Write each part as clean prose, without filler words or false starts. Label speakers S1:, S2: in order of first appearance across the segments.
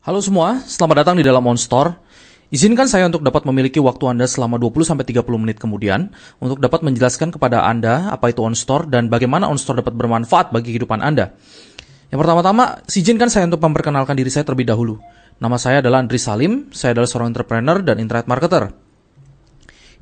S1: Halo semua, selamat datang di dalam OnStore. Izinkan saya untuk dapat memiliki waktu Anda selama 20-30 menit kemudian untuk dapat menjelaskan kepada Anda apa itu OnStore dan bagaimana OnStore dapat bermanfaat bagi kehidupan Anda. Yang pertama-tama, izinkan saya untuk memperkenalkan diri saya terlebih dahulu. Nama saya adalah Andri Salim, saya adalah seorang entrepreneur dan internet marketer.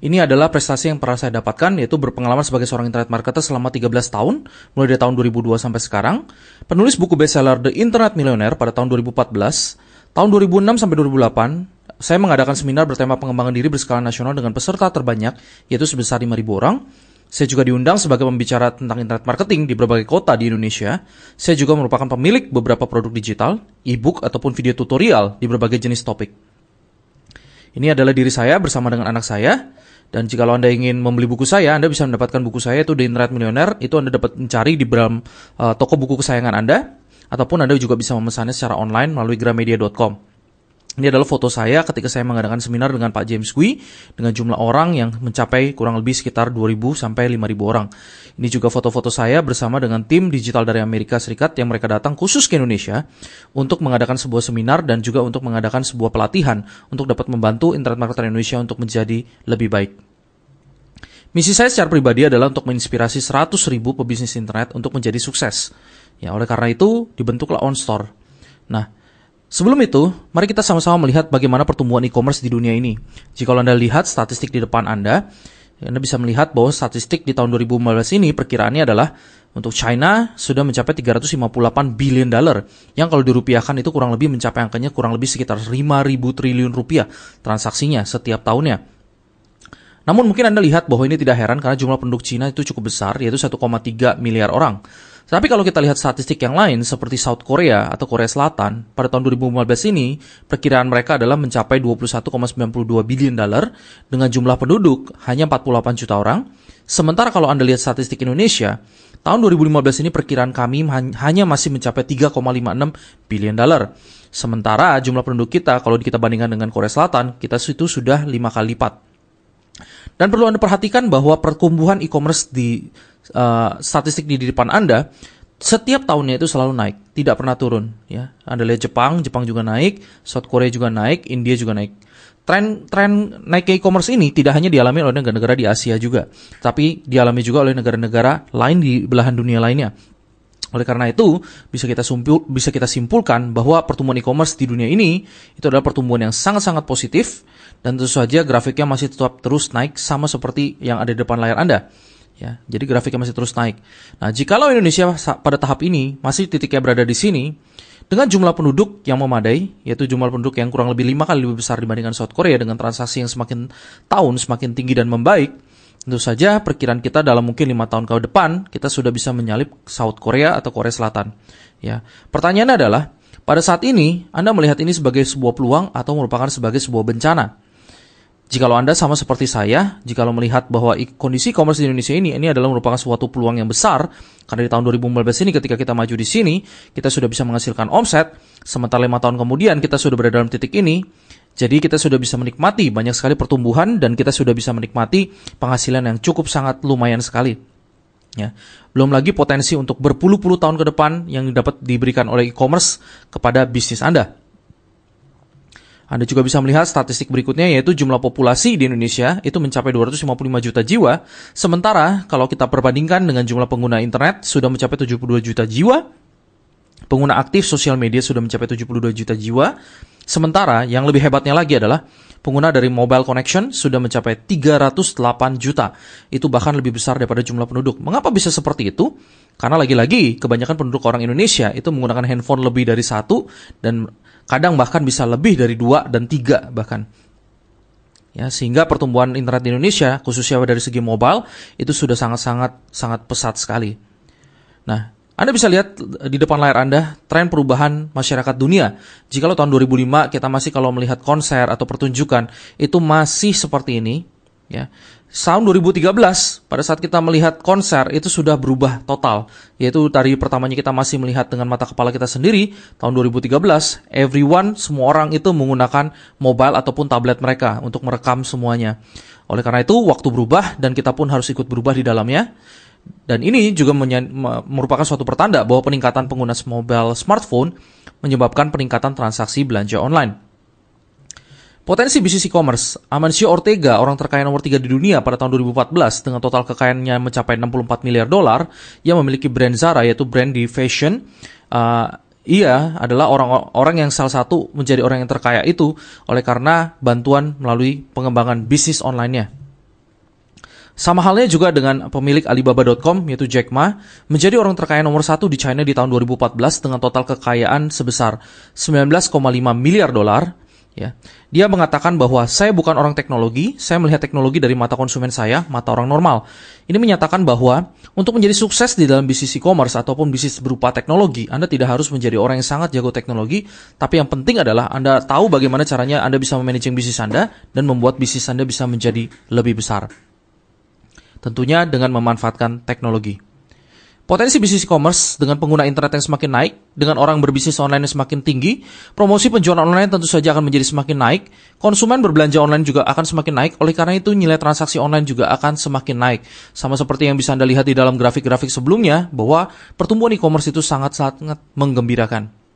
S1: Ini adalah prestasi yang pernah saya dapatkan, yaitu berpengalaman sebagai seorang internet marketer selama 13 tahun, mulai dari tahun 2002 sampai sekarang, penulis buku bestseller The Internet Millionaire pada tahun 2014, tahun 2006 sampai 2008, saya mengadakan seminar bertema pengembangan diri berskala nasional dengan peserta terbanyak, yaitu sebesar 5.000 orang. Saya juga diundang sebagai pembicara tentang internet marketing di berbagai kota di Indonesia. Saya juga merupakan pemilik beberapa produk digital, e-book, ataupun video tutorial di berbagai jenis topik. Ini adalah diri saya bersama dengan anak saya. Dan jika Anda ingin membeli buku saya, Anda bisa mendapatkan buku saya, itu The Internet Millionaire. Itu Anda dapat mencari di dalam toko buku kesayangan Anda. Ataupun Anda juga bisa memesannya secara online melalui gramedia.com. Ini adalah foto saya ketika saya mengadakan seminar dengan Pak James Gui dengan jumlah orang yang mencapai kurang lebih sekitar 2.000 sampai 5.000 orang. Ini juga foto-foto saya bersama dengan tim digital dari Amerika Serikat yang mereka datang khusus ke Indonesia untuk mengadakan sebuah seminar dan juga untuk mengadakan sebuah pelatihan untuk dapat membantu internet marketer Indonesia untuk menjadi lebih baik. Misi saya secara pribadi adalah untuk menginspirasi 100.000 pebisnis internet untuk menjadi sukses. Ya, oleh karena itu dibentuklah OnStore. Nah, sebelum itu, mari kita sama-sama melihat bagaimana pertumbuhan e-commerce di dunia ini. Jika Anda lihat statistik di depan Anda bisa melihat bahwa statistik di tahun 2015 ini perkiraannya adalah untuk China sudah mencapai 358 billion dollar, yang kalau dirupiahkan itu kurang lebih mencapai angkanya kurang lebih sekitar 5.000 triliun rupiah transaksinya setiap tahunnya. Namun mungkin Anda lihat bahwa ini tidak heran karena jumlah penduduk Cina itu cukup besar, yaitu 1,3 miliar orang. Tapi kalau kita lihat statistik yang lain seperti South Korea atau Korea Selatan, pada tahun 2015 ini, perkiraan mereka adalah mencapai 21,92 billion dollar dengan jumlah penduduk hanya 48 juta orang. Sementara kalau Anda lihat statistik Indonesia, tahun 2015 ini perkiraan kami hanya masih mencapai 3,56 billion dollar. Sementara jumlah penduduk kita, kalau kita bandingkan dengan Korea Selatan, kita itu sudah 5 kali lipat. Dan perlu Anda perhatikan bahwa pertumbuhan e-commerce di statistik di depan Anda setiap tahunnya itu selalu naik, tidak pernah turun. Ya, Anda lihat Jepang juga naik, South Korea juga naik, India juga naik. Tren naik e-commerce ini tidak hanya dialami oleh negara-negara di Asia juga, tapi dialami juga oleh negara-negara lain di belahan dunia lainnya. Oleh karena itu, bisa kita simpulkan bahwa pertumbuhan e-commerce di dunia ini itu adalah pertumbuhan yang sangat-sangat positif dan tentu saja grafiknya masih tetap terus naik sama seperti yang ada di depan layar Anda. Ya, jadi grafiknya masih terus naik. Nah, jikalau Indonesia pada tahap ini masih titiknya berada di sini dengan jumlah penduduk yang memadai, yaitu jumlah penduduk yang kurang lebih 5 kali lebih besar dibandingkan South Korea dengan transaksi yang semakin tinggi dan membaik, tentu saja perkiraan kita dalam mungkin 5 tahun ke depan kita sudah bisa menyalip South Korea atau Korea Selatan. Ya, pertanyaannya adalah pada saat ini Anda melihat ini sebagai sebuah peluang atau merupakan sebagai sebuah bencana? Jikalau Anda sama seperti saya, jikalau melihat bahwa kondisi e-commerce di Indonesia ini adalah merupakan suatu peluang yang besar, karena di tahun 2015 ini ketika kita maju di sini, kita sudah bisa menghasilkan omset, sementara 5 tahun kemudian kita sudah berada dalam titik ini, jadi kita sudah bisa menikmati banyak sekali pertumbuhan dan kita sudah bisa menikmati penghasilan yang cukup sangat lumayan sekali. Ya. Belum lagi potensi untuk berpuluh-puluh tahun ke depan yang dapat diberikan oleh e-commerce kepada bisnis Anda. Anda juga bisa melihat statistik berikutnya, yaitu jumlah populasi di Indonesia itu mencapai 255 juta jiwa. Sementara kalau kita perbandingkan dengan jumlah pengguna internet sudah mencapai 72 juta jiwa. Pengguna aktif sosial media sudah mencapai 72 juta jiwa. Sementara yang lebih hebatnya lagi adalah pengguna dari mobile connection sudah mencapai 308 juta. Itu bahkan lebih besar daripada jumlah penduduk. Mengapa bisa seperti itu? Karena lagi-lagi kebanyakan penduduk orang Indonesia itu menggunakan handphone lebih dari 1 dan kadang bahkan bisa lebih dari 2 dan 3 bahkan. Ya, sehingga pertumbuhan internet di Indonesia khususnya dari segi mobile itu sudah sangat pesat sekali. Nah, Anda bisa lihat di depan layar Anda tren perubahan masyarakat dunia. Jikalau tahun 2005 kita masih kalau melihat konser atau pertunjukan itu masih seperti ini, ya. Tahun 2013 pada saat kita melihat konser itu sudah berubah total, yaitu dari pertamanya kita masih melihat dengan mata kepala kita sendiri. Tahun 2013 semua orang itu menggunakan mobile ataupun tablet mereka untuk merekam semuanya. Oleh karena itu waktu berubah dan kita pun harus ikut berubah di dalamnya. Dan ini juga merupakan suatu pertanda bahwa peningkatan pengguna mobile smartphone menyebabkan peningkatan transaksi belanja online. Potensi bisnis e-commerce. Amancio Ortega, orang terkaya nomor 3 di dunia pada tahun 2014 dengan total kekayaannya mencapai 64 miliar dolar, ia memiliki brand Zara, yaitu brand di fashion. Ia adalah orang yang salah satu menjadi orang yang terkaya itu oleh karena bantuan melalui pengembangan bisnis online-nya. Sama halnya juga dengan pemilik Alibaba.com, yaitu Jack Ma, menjadi orang terkaya nomor 1 di China di tahun 2014 dengan total kekayaan sebesar 19,5 miliar dolar. Ya. Dia mengatakan bahwa saya bukan orang teknologi, saya melihat teknologi dari mata konsumen saya, mata orang normal. Ini menyatakan bahwa untuk menjadi sukses di dalam bisnis e-commerce ataupun bisnis berupa teknologi, Anda tidak harus menjadi orang yang sangat jago teknologi, tapi yang penting adalah Anda tahu bagaimana caranya Anda bisa memanaging bisnis Anda dan membuat bisnis Anda bisa menjadi lebih besar. Tentunya dengan memanfaatkan teknologi. Potensi bisnis e-commerce dengan pengguna internet yang semakin naik, dengan orang berbisnis online yang semakin tinggi, promosi penjualan online tentu saja akan menjadi semakin naik, konsumen berbelanja online juga akan semakin naik, oleh karena itu nilai transaksi online juga akan semakin naik. Sama seperti yang bisa Anda lihat di dalam grafik-grafik sebelumnya, bahwa pertumbuhan e-commerce itu sangat-sangat menggembirakan.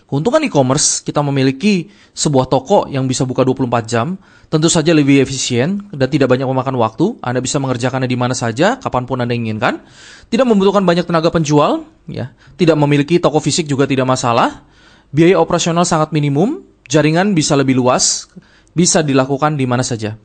S1: Keuntungan e-commerce, kita memiliki sebuah toko yang bisa buka 24 jam, tentu saja lebih efisien dan tidak banyak memakan waktu. Anda bisa mengerjakannya di mana saja, kapanpun Anda inginkan. Tidak membutuhkan banyak tenaga penjual, ya. Tidak memiliki toko fisik juga tidak masalah. Biaya operasional sangat minimum, jaringan bisa lebih luas, bisa dilakukan di mana saja.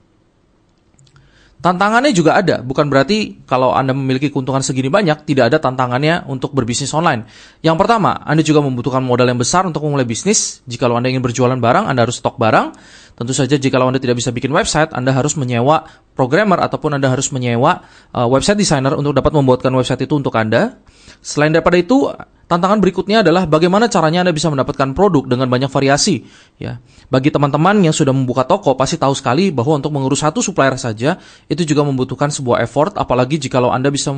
S1: Tantangannya juga ada, bukan berarti kalau Anda memiliki keuntungan segini banyak, tidak ada tantangannya untuk berbisnis online. Yang pertama, Anda juga membutuhkan modal yang besar untuk memulai bisnis. Jika Anda ingin berjualan barang, Anda harus stok barang. Tentu saja jika Anda tidak bisa bikin website, Anda harus menyewa programmer ataupun Anda harus menyewa website designer untuk dapat membuatkan website itu untuk Anda. Selain daripada itu, tantangan berikutnya adalah bagaimana caranya Anda bisa mendapatkan produk dengan banyak variasi. Ya, bagi teman-teman yang sudah membuka toko, pasti tahu sekali bahwa untuk mengurus satu supplier saja itu juga membutuhkan sebuah effort. Apalagi jika Anda bisa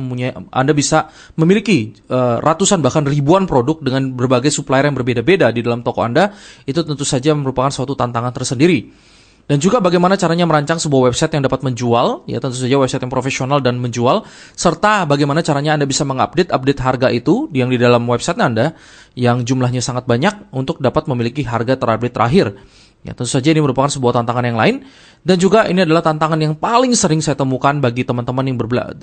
S1: memiliki ratusan bahkan ribuan produk dengan berbagai supplier yang berbeda-beda di dalam toko Anda, itu tentu saja merupakan suatu tantangan tersendiri. Dan juga bagaimana caranya merancang sebuah website yang dapat menjual, ya tentu saja website yang profesional dan menjual, serta bagaimana caranya Anda bisa mengupdate harga itu yang di dalam website Anda yang jumlahnya sangat banyak untuk dapat memiliki harga terupdate terakhir. Ya, tentu saja ini merupakan sebuah tantangan yang lain, dan juga ini adalah tantangan yang paling sering saya temukan bagi teman-teman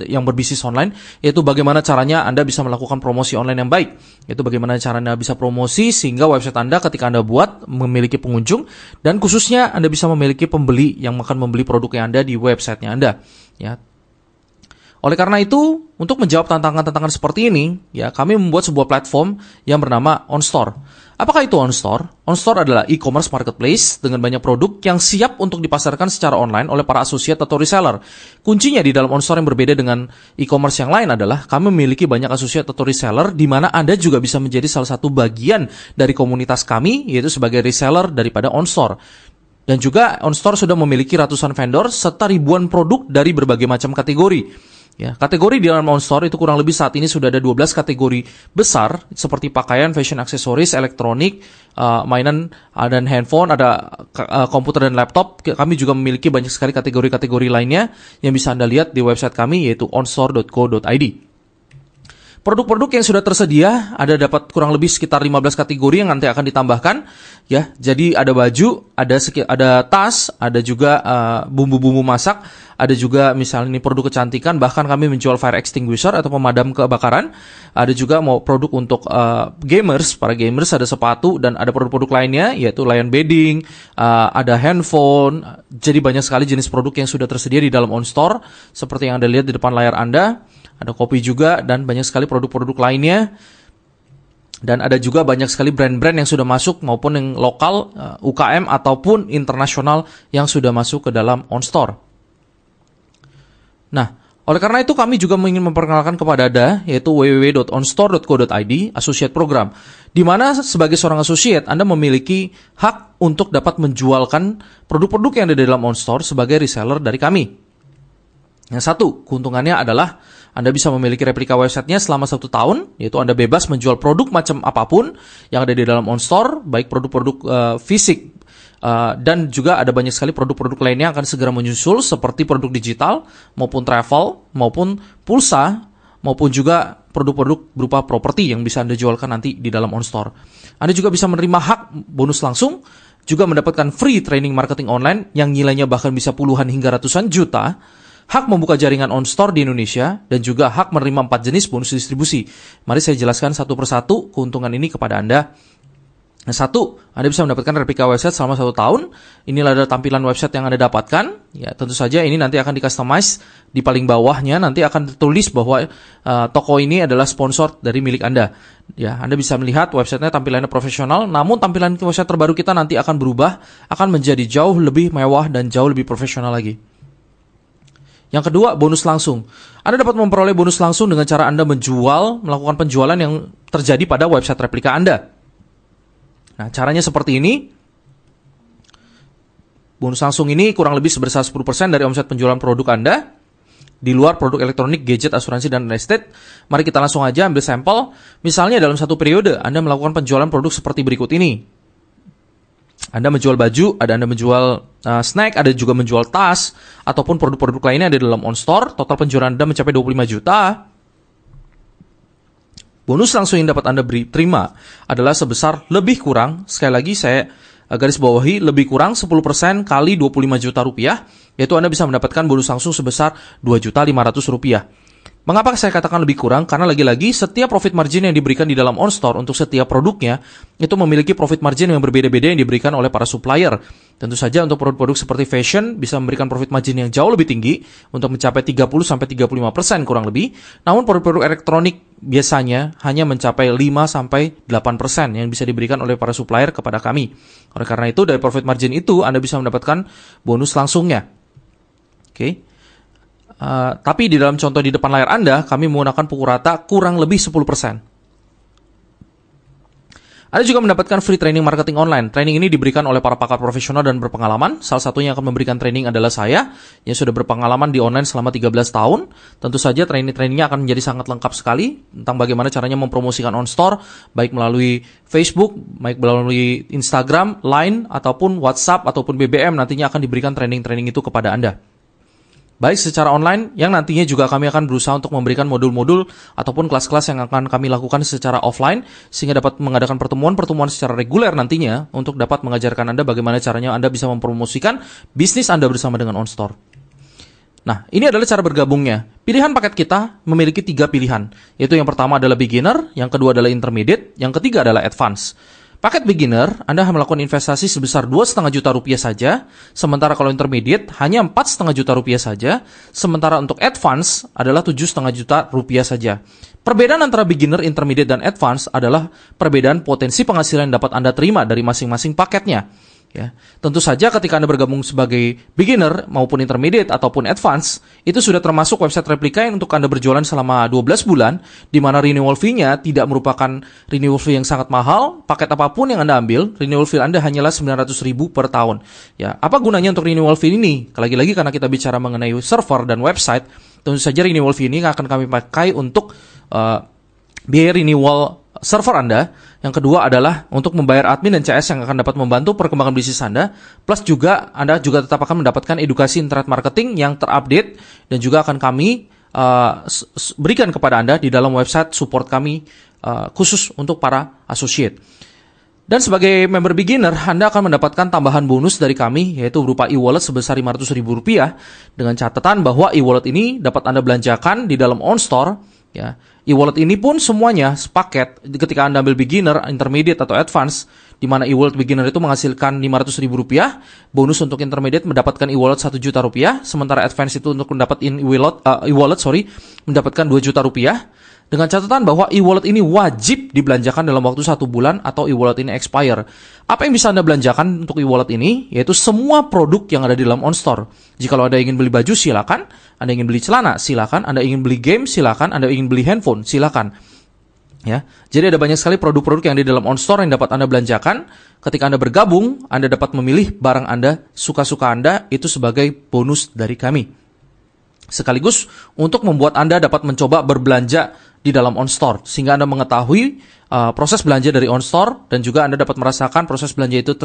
S1: yang berbisnis online, yaitu bagaimana caranya Anda bisa melakukan promosi online yang baik. Yaitu bagaimana caranya bisa promosi sehingga website Anda ketika Anda buat memiliki pengunjung, dan khususnya Anda bisa memiliki pembeli yang akan membeli produk yang Anda di websitenya Anda. Ya. Oleh karena itu, untuk menjawab tantangan-tantangan seperti ini, ya kami membuat sebuah platform yang bernama OnStore. Apakah itu OnStore? OnStore adalah e-commerce marketplace dengan banyak produk yang siap untuk dipasarkan secara online oleh para associate atau reseller. Kuncinya di dalam OnStore yang berbeda dengan e-commerce yang lain adalah kami memiliki banyak associate atau reseller di mana Anda juga bisa menjadi salah satu bagian dari komunitas kami, yaitu sebagai reseller daripada OnStore. Dan juga OnStore sudah memiliki ratusan vendor serta ribuan produk dari berbagai macam kategori. Ya, kategori di dalam OnStore itu kurang lebih saat ini sudah ada 12 kategori besar seperti pakaian, fashion, aksesoris, elektronik, mainan, dan handphone, ada komputer dan laptop. Kami juga memiliki banyak sekali kategori-kategori lainnya yang bisa Anda lihat di website kami yaitu onstore.co.id. Produk-produk yang sudah tersedia ada dapat kurang lebih sekitar 15 kategori yang nanti akan ditambahkan, ya. Jadi ada baju, ada tas, ada juga bumbu-bumbu masak, ada juga misalnya ini produk kecantikan, bahkan kami menjual fire extinguisher atau pemadam kebakaran. Ada juga mau produk untuk gamers, para gamers, ada sepatu dan ada produk-produk lainnya yaitu layan bedding, ada handphone. Jadi banyak sekali jenis produk yang sudah tersedia di dalam OnStore seperti yang Anda lihat di depan layar Anda. Ada kopi juga dan banyak sekali produk-produk lainnya. Dan ada juga banyak sekali brand-brand yang sudah masuk maupun yang lokal, UKM ataupun internasional yang sudah masuk ke dalam OnStore. Nah, oleh karena itu kami juga ingin memperkenalkan kepada Anda yaitu www.onstore.co.id Associate Program, di mana sebagai seorang associate Anda memiliki hak untuk dapat menjualkan produk-produk yang ada di dalam OnStore sebagai reseller dari kami. Yang satu, keuntungannya adalah Anda bisa memiliki replika websitenya selama 1 tahun, yaitu Anda bebas menjual produk macam apapun yang ada di dalam OnStore, baik produk-produk fisik Dan juga ada banyak sekali produk-produk lainnya yang akan segera menyusul seperti produk digital maupun travel maupun pulsa maupun juga produk-produk berupa properti yang bisa Anda jualkan nanti di dalam OnStore. Anda juga bisa menerima hak bonus langsung, juga mendapatkan free training marketing online yang nilainya bahkan bisa puluhan hingga ratusan juta, hak membuka jaringan OnStore di Indonesia, dan juga hak menerima 4 jenis bonus distribusi. Mari saya jelaskan satu persatu keuntungan ini kepada Anda. Nah, satu, Anda bisa mendapatkan replika website selama 1 tahun. Inilah ada tampilan website yang Anda dapatkan. Ya, tentu saja ini nanti akan di-customize. Di paling bawahnya nanti akan tertulis bahwa toko ini adalah sponsor dari milik Anda. Ya, Anda bisa melihat websitenya tampilannya profesional, namun tampilan website terbaru kita nanti akan berubah, akan menjadi jauh lebih mewah dan jauh lebih profesional lagi. Yang kedua, bonus langsung. Anda dapat memperoleh bonus langsung dengan cara Anda melakukan penjualan yang terjadi pada website replika Anda. Nah, caranya seperti ini. Bonus langsung ini kurang lebih sebesar 10% dari omset penjualan produk Anda. Di luar produk elektronik, gadget, asuransi, dan real estate. Mari kita langsung aja ambil sampel. Misalnya dalam satu periode, Anda melakukan penjualan produk seperti berikut ini. Anda menjual baju, Anda menjual snack, ada juga menjual tas, ataupun produk-produk lainnya ada dalam OnStore. Total penjualan Anda mencapai 25 juta. Bonus langsung yang dapat Anda terima adalah sebesar lebih kurang, sekali lagi saya garis bawahi, lebih kurang 10% kali 25 juta rupiah, yaitu Anda bisa mendapatkan bonus langsung sebesar 2.500.000 rupiah. Mengapa saya katakan lebih kurang? Karena lagi-lagi setiap profit margin yang diberikan di dalam OnStore untuk setiap produknya itu memiliki profit margin yang berbeda-beda yang diberikan oleh para supplier. Tentu saja untuk produk-produk seperti fashion bisa memberikan profit margin yang jauh lebih tinggi untuk mencapai 30-35% kurang lebih. Namun produk-produk elektronik biasanya hanya mencapai 5-8% yang bisa diberikan oleh para supplier kepada kami. Oleh karena itu dari profit margin itu Anda bisa mendapatkan bonus langsungnya. Oke. Tapi di dalam contoh di depan layar Anda, kami menggunakan pukul rata kurang lebih 10%. Anda juga mendapatkan free training marketing online. Training ini diberikan oleh para pakar profesional dan berpengalaman. Salah satunya yang akan memberikan training adalah saya, yang sudah berpengalaman di online selama 13 tahun. Tentu saja training-trainingnya akan menjadi sangat lengkap sekali tentang bagaimana caranya mempromosikan OnStore, baik melalui Facebook, baik melalui Instagram, Line, ataupun WhatsApp, ataupun BBM. Nantinya akan diberikan training-training itu kepada Anda. Baik secara online, yang nantinya juga kami akan berusaha untuk memberikan modul-modul ataupun kelas-kelas yang akan kami lakukan secara offline, sehingga dapat mengadakan pertemuan-pertemuan secara reguler nantinya untuk dapat mengajarkan Anda bagaimana caranya Anda bisa mempromosikan bisnis Anda bersama dengan OnStore. Nah, ini adalah cara bergabungnya. Pilihan paket kita memiliki 3 pilihan, yaitu yang pertama adalah beginner, yang kedua adalah intermediate, yang ketiga adalah advance. Paket beginner, Anda melakukan investasi sebesar 2,5 juta rupiah saja, sementara kalau intermediate hanya 4,5 juta rupiah saja, sementara untuk advance adalah 7,5 juta rupiah saja. Perbedaan antara beginner, intermediate, dan advance adalah perbedaan potensi penghasilan yang dapat Anda terima dari masing-masing paketnya. Ya, tentu saja ketika Anda bergabung sebagai beginner maupun intermediate ataupun advance, itu sudah termasuk website replika yang untuk Anda berjualan selama 12 bulan, di mana renewal fee-nya tidak merupakan renewal fee yang sangat mahal. Paket apapun yang Anda ambil, renewal fee Anda hanyalah 900.000 per tahun. Ya, apa gunanya untuk renewal fee ini? Lagi-lagi karena kita bicara mengenai server dan website, tentu saja renewal fee ini akan kami pakai untuk biaya renewal server Anda. Yang kedua adalah untuk membayar admin dan CS yang akan dapat membantu perkembangan bisnis Anda. Plus juga Anda juga tetap akan mendapatkan edukasi internet marketing yang terupdate dan juga akan kami berikan kepada Anda di dalam website support kami khusus untuk para associate. Dan sebagai member beginner, Anda akan mendapatkan tambahan bonus dari kami, yaitu berupa e-wallet sebesar Rp500.000, dengan catatan bahwa e-wallet ini dapat Anda belanjakan di dalam OnStore. Ya, e-wallet ini pun semuanya sepaket ketika Anda ambil beginner, intermediate, atau advance, di mana e-wallet beginner itu menghasilkan Rp500.000, bonus untuk intermediate mendapatkan e-wallet Rp1 juta, sementara advance itu untuk mendapat e-wallet mendapatkan Rp2 juta. Dengan catatan bahwa e-wallet ini wajib dibelanjakan dalam waktu 1 bulan atau e-wallet ini expire. Apa yang bisa Anda belanjakan untuk e-wallet ini? Yaitu semua produk yang ada di dalam OnStore. Jika Anda ingin beli baju, silakan. Anda ingin beli celana, silakan. Anda ingin beli game, silakan. Anda ingin beli handphone, silakan. Ya, jadi ada banyak sekali produk-produk yang ada di dalam OnStore yang dapat Anda belanjakan. Ketika Anda bergabung, Anda dapat memilih barang Anda, suka-suka Anda, itu sebagai bonus dari kami. Sekaligus untuk membuat Anda dapat mencoba berbelanja di dalam OnStore, sehingga Anda mengetahui proses belanja dari OnStore dan juga Anda dapat merasakan proses belanja itu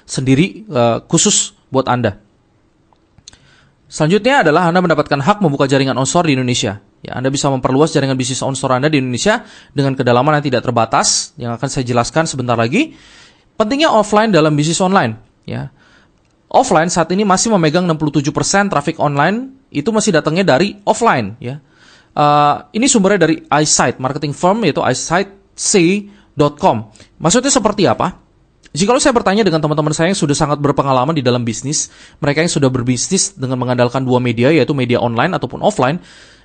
S1: sendiri khusus buat Anda. Selanjutnya adalah Anda mendapatkan hak membuka jaringan OnStore di Indonesia. Ya, Anda bisa memperluas jaringan bisnis OnStore Anda di Indonesia dengan kedalaman yang tidak terbatas, yang akan saya jelaskan sebentar lagi. Pentingnya offline dalam bisnis online. Ya. Offline saat ini masih memegang 67% traffic online, itu masih datangnya dari offline. Ya. Ini sumbernya dari iSight, marketing firm, yaitu iSightC.com. Maksudnya seperti apa? Jikalau saya bertanya dengan teman-teman saya yang sudah sangat berpengalaman di dalam bisnis, mereka yang sudah berbisnis dengan mengandalkan dua media, yaitu media online ataupun offline,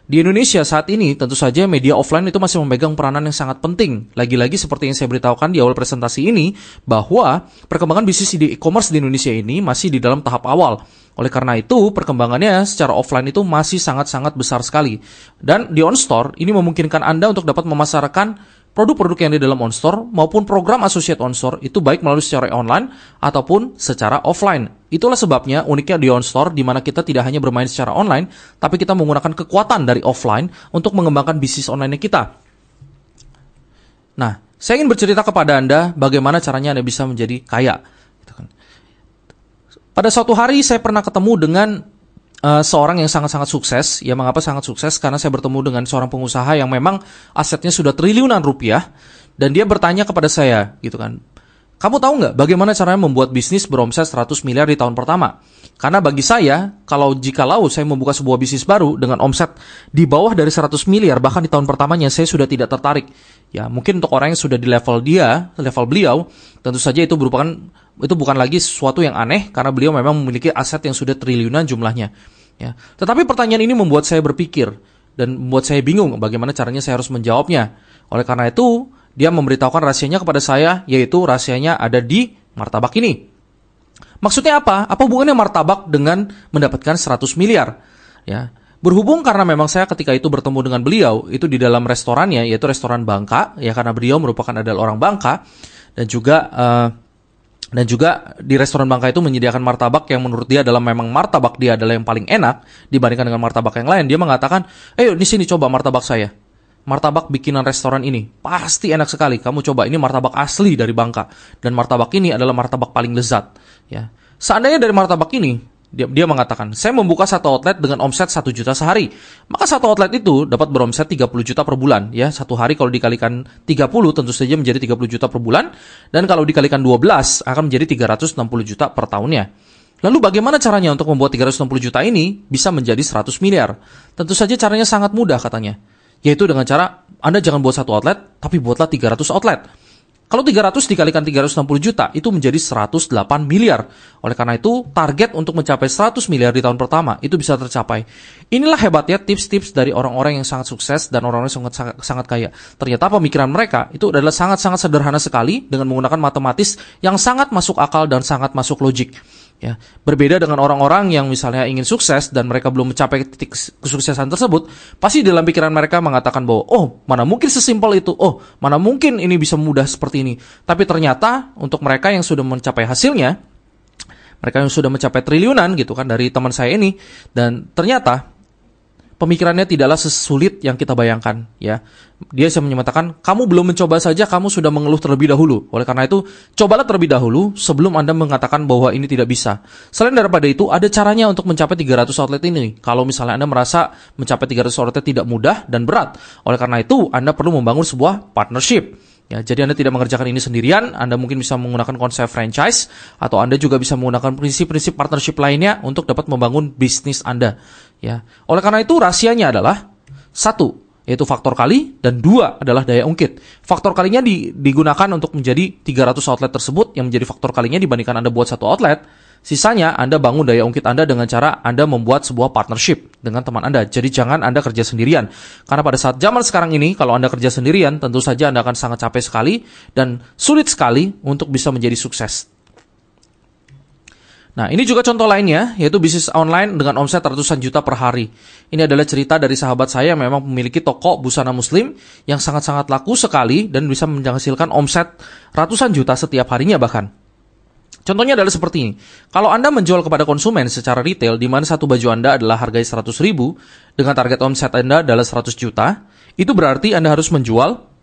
S1: di Indonesia saat ini tentu saja media offline itu masih memegang peranan yang sangat penting. Lagi-lagi seperti yang saya beritahukan di awal presentasi ini, bahwa perkembangan bisnis di e-commerce di Indonesia ini masih di dalam tahap awal. Oleh karena itu, perkembangannya secara offline itu masih sangat-sangat besar sekali. Dan di OnStore, ini memungkinkan Anda untuk dapat memasarkan produk-produk yang di dalam OnStore maupun program associate OnStore itu baik melalui secara online ataupun secara offline. Itulah sebabnya uniknya di OnStore di mana kita tidak hanya bermain secara online, tapi kita menggunakan kekuatan dari offline untuk mengembangkan bisnis online kita. Nah, saya ingin bercerita kepada Anda bagaimana caranya Anda bisa menjadi kaya. Pada suatu hari saya pernah ketemu dengan seorang yang sangat-sangat sukses. Ya, mengapa sangat sukses? Karena saya bertemu dengan seorang pengusaha yang memang asetnya sudah triliunan rupiah, dan dia bertanya kepada saya, gitu kan, kamu tahu nggak bagaimana caranya membuat bisnis beromset 100 miliar di tahun pertama? Karena bagi saya, jikalau saya membuka sebuah bisnis baru dengan omset di bawah dari 100 miliar, bahkan di tahun pertamanya saya sudah tidak tertarik. Ya, mungkin untuk orang yang sudah di level beliau, tentu saja itu bukan lagi sesuatu yang aneh karena beliau memang memiliki aset yang sudah triliunan jumlahnya. Ya. Tetapi pertanyaan ini membuat saya berpikir dan membuat saya bingung bagaimana caranya saya harus menjawabnya. Oleh karena itu, dia memberitahukan rahasianya kepada saya, yaitu rahasianya ada di martabak ini. Maksudnya apa? Apa hubungannya martabak dengan mendapatkan 100 miliar? Ya. Berhubung karena memang saya ketika itu bertemu dengan beliau, itu di dalam restorannya, yaitu restoran Bangka, ya karena beliau merupakan adalah orang Bangka, dan juga di restoran Bangka itu menyediakan martabak yang menurut dia adalah memang martabak dia adalah yang paling enak dibandingkan dengan martabak yang lain. Dia mengatakan, "Ayo di sini coba martabak saya. Martabak bikinan restoran ini pasti enak sekali. Kamu coba, ini martabak asli dari Bangka dan martabak ini adalah martabak paling lezat." Ya. Seandainya dari martabak ini dia mengatakan, saya membuka satu outlet dengan omset 1 juta sehari. Maka satu outlet itu dapat beromset 30 juta per bulan. Ya, satu hari kalau dikalikan 30 tentu saja menjadi 30 juta per bulan. Dan kalau dikalikan 12 akan menjadi 360 juta per tahunnya. Lalu bagaimana caranya untuk membuat 360 juta ini bisa menjadi 100 miliar? Tentu saja caranya sangat mudah katanya. Yaitu dengan cara Anda jangan buat satu outlet, tapi buatlah 300 outlet. Kalau 300 dikalikan 360 juta, itu menjadi 108 miliar. Oleh karena itu, target untuk mencapai 100 miliar di tahun pertama, itu bisa tercapai. Inilah hebatnya tips-tips dari orang-orang yang sangat sukses dan orang-orang yang sangat kaya. Ternyata pemikiran mereka itu adalah sangat-sangat sederhana sekali dengan menggunakan matematis yang sangat masuk akal dan sangat masuk logik. Ya, berbeda dengan orang-orang yang misalnya ingin sukses dan mereka belum mencapai titik kesuksesan tersebut, pasti dalam pikiran mereka mengatakan bahwa, oh, mana mungkin sesimpel itu, oh, mana mungkin ini bisa mudah seperti ini. Tapi ternyata untuk mereka yang sudah mencapai hasilnya, mereka yang sudah mencapai triliunan gitu kan dari teman saya ini, dan ternyata pemikirannya tidaklah sesulit yang kita bayangkan, ya. Dia bisa menyatakan, kamu belum mencoba saja, kamu sudah mengeluh terlebih dahulu. Oleh karena itu, cobalah terlebih dahulu sebelum Anda mengatakan bahwa ini tidak bisa. Selain daripada itu, ada caranya untuk mencapai 300 outlet ini. Kalau misalnya Anda merasa mencapai 300 outlet tidak mudah dan berat. Oleh karena itu, Anda perlu membangun sebuah partnership. Ya, jadi Anda tidak mengerjakan ini sendirian, Anda mungkin bisa menggunakan konsep franchise, atau Anda juga bisa menggunakan prinsip-prinsip partnership lainnya untuk dapat membangun bisnis Anda. Ya. Oleh karena itu, rahasianya adalah 1, yaitu faktor kali, dan 2 adalah daya ungkit. Faktor kalinya digunakan untuk menjadi 300 outlet tersebut, yang menjadi faktor kalinya dibandingkan Anda buat satu outlet. Sisanya Anda bangun daya ungkit Anda dengan cara Anda membuat sebuah partnership dengan teman Anda. Jadi jangan Anda kerja sendirian. Karena pada saat zaman sekarang ini, kalau Anda kerja sendirian, tentu saja Anda akan sangat capek sekali dan sulit sekali untuk bisa menjadi sukses. Nah, ini juga contoh lainnya, yaitu bisnis online dengan omset ratusan juta per hari. Ini adalah cerita dari sahabat saya yang memang memiliki toko busana muslim yang sangat-sangat laku sekali dan bisa menghasilkan omset ratusan juta setiap harinya bahkan. Contohnya adalah seperti ini. Kalau Anda menjual kepada konsumen secara retail, di mana satu baju Anda adalah harga 100 ribu, dengan target omset Anda adalah 100 juta, Itu berarti Anda harus menjual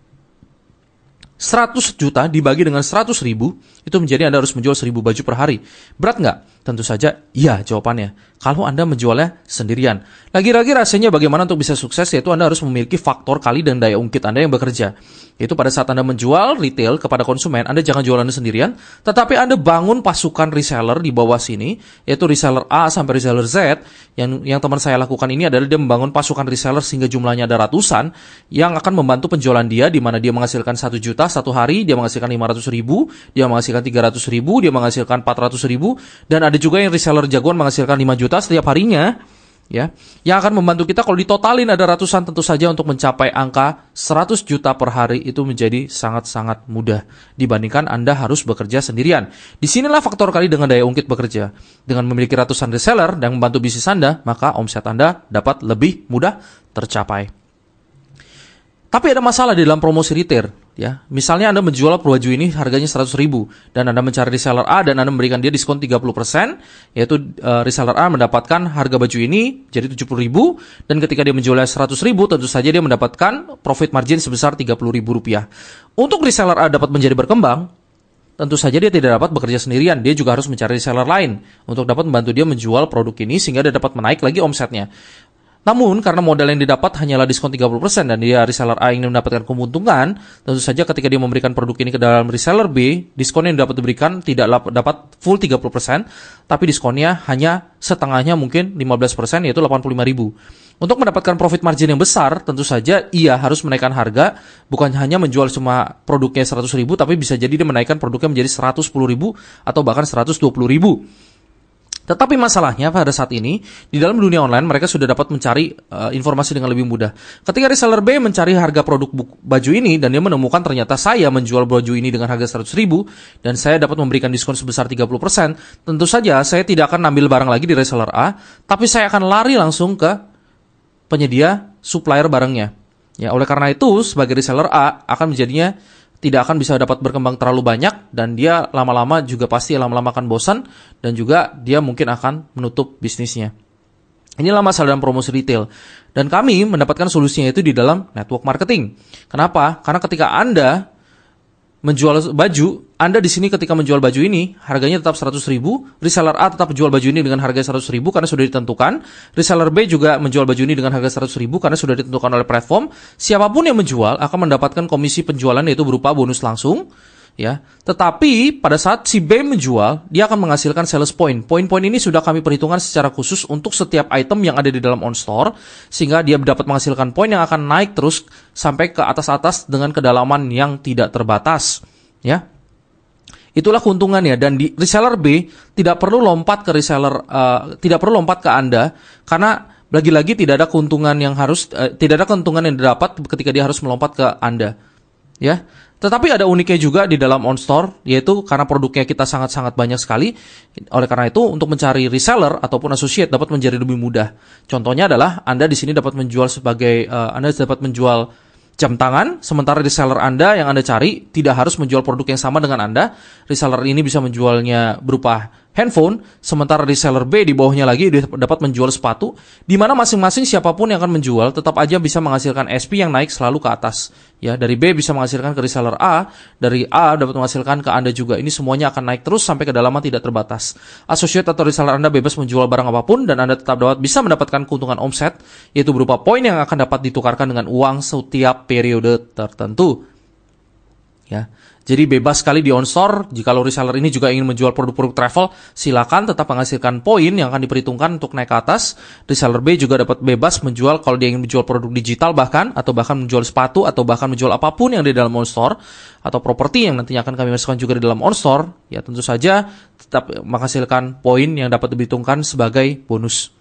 S1: 100 juta dibagi dengan 100 ribu, itu menjadi Anda harus menjual 1000 baju per hari. Berat nggak? Tentu saja iya jawabannya. Kalau Anda menjualnya sendirian. Lagi-lagi rasanya bagaimana untuk bisa sukses, yaitu Anda harus memiliki faktor kali dan daya ungkit Anda yang bekerja. Yaitu pada saat Anda menjual retail kepada konsumen, Anda jangan jual Anda sendirian, tetapi Anda bangun pasukan reseller di bawah sini, yaitu reseller A sampai reseller Z. Yang teman saya lakukan ini adalah dia membangun pasukan reseller sehingga jumlahnya ada ratusan, yang akan membantu penjualan dia, di mana dia menghasilkan 1 juta satu hari, dia menghasilkan 500 ribu, dia menghasilkan 300 ribu, dia menghasilkan 400 ribu, dan ada juga yang reseller jagoan menghasilkan 5 juta setiap harinya, ya, yang akan membantu kita. Kalau ditotalin ada ratusan, tentu saja untuk mencapai angka 100 juta per hari itu menjadi sangat-sangat mudah dibandingkan Anda harus bekerja sendirian. Disinilah faktor kali dengan daya ungkit bekerja. Dengan memiliki ratusan reseller dan membantu bisnis Anda, maka omset Anda dapat lebih mudah tercapai. Tapi ada masalah di dalam promosi retail, ya. Misalnya Anda menjual baju ini harganya 100 ribu, dan Anda mencari reseller A dan Anda memberikan dia diskon 30%, yaitu reseller A mendapatkan harga baju ini jadi 70 ribu, dan ketika dia menjualnya 100 ribu, tentu saja dia mendapatkan profit margin sebesar 30 ribu rupiah. Untuk reseller A dapat menjadi berkembang, tentu saja dia tidak dapat bekerja sendirian, dia juga harus mencari reseller lain untuk dapat membantu dia menjual produk ini sehingga dia dapat menaik lagi omsetnya. Namun, karena modal yang didapat hanyalah diskon 30% dan dia reseller A ingin mendapatkan keuntungan, tentu saja ketika dia memberikan produk ini ke dalam reseller B, diskon yang dapat diberikan tidak dapat full 30%, tapi diskonnya hanya setengahnya, mungkin 15%, yaitu 85 ribu. Untuk mendapatkan profit margin yang besar, tentu saja ia harus menaikkan harga, bukan hanya menjual cuma produknya 100 ribu, tapi bisa jadi dia menaikkan produknya menjadi 110 ribu atau bahkan 120 ribu. Tetapi masalahnya pada saat ini, di dalam dunia online mereka sudah dapat mencari informasi dengan lebih mudah. Ketika reseller B mencari harga produk baju ini, dan dia menemukan ternyata saya menjual baju ini dengan harga 100 ribu, dan saya dapat memberikan diskon sebesar 30%, tentu saja saya tidak akan ambil barang lagi di reseller A, tapi saya akan lari langsung ke penyedia supplier barangnya. Ya, oleh karena itu, sebagai reseller A akan menjadinya tidak akan bisa dapat berkembang terlalu banyak, dan dia lama-lama juga pasti lama-lama akan bosan, dan juga dia mungkin akan menutup bisnisnya. Inilah masalah dalam promosi retail. Dan kami mendapatkan solusinya itu di dalam network marketing. Kenapa? Karena ketika Anda menjual baju, Anda di sini ketika menjual baju ini harganya tetap 100 ribu, reseller A tetap menjual baju ini dengan harga 100 ribu karena sudah ditentukan, reseller B juga menjual baju ini dengan harga 100 ribu karena sudah ditentukan oleh platform. Siapapun yang menjual akan mendapatkan komisi penjualan, yaitu berupa bonus langsung, ya. Tetapi pada saat si B menjual, dia akan menghasilkan sales point. Poin-poin ini sudah kami perhitungkan secara khusus untuk setiap item yang ada di dalam OnStore, sehingga dia dapat menghasilkan poin yang akan naik terus sampai ke atas-atas dengan kedalaman yang tidak terbatas, ya. Itulah keuntungannya, dan di reseller B tidak perlu lompat ke tidak perlu lompat ke Anda, karena lagi-lagi tidak ada keuntungan yang tidak ada keuntungan yang didapat ketika dia harus melompat ke Anda, ya. Tetapi ada uniknya juga di dalam OnStore, yaitu karena produknya kita sangat-sangat banyak sekali. Oleh karena itu, untuk mencari reseller ataupun associate dapat menjadi lebih mudah. Contohnya adalah Anda di sini dapat menjual Anda dapat menjual jam tangan, sementara reseller Anda yang Anda cari tidak harus menjual produk yang sama dengan Anda. Reseller ini bisa menjualnya berupa handphone, sementara reseller B di bawahnya lagi dapat menjual sepatu, di mana masing-masing siapapun yang akan menjual tetap aja bisa menghasilkan SP yang naik selalu ke atas. Ya, dari B bisa menghasilkan ke reseller A, dari A dapat menghasilkan ke Anda juga. Ini semuanya akan naik terus sampai kedalaman tidak terbatas. Associate atau reseller Anda bebas menjual barang apapun, dan Anda tetap bisa mendapatkan keuntungan omset, yaitu berupa poin yang akan dapat ditukarkan dengan uang setiap periode tertentu. Ya. Jadi bebas sekali di OnStore. Jikalau reseller ini juga ingin menjual produk-produk travel, silakan tetap menghasilkan poin yang akan diperhitungkan untuk naik ke atas. Reseller B juga dapat bebas menjual kalau dia ingin menjual produk digital atau bahkan menjual sepatu, atau bahkan menjual apapun yang di dalam OnStore, atau properti yang nantinya akan kami masukkan juga di dalam OnStore. Ya, tentu saja tetap menghasilkan poin yang dapat diperhitungkan sebagai bonus.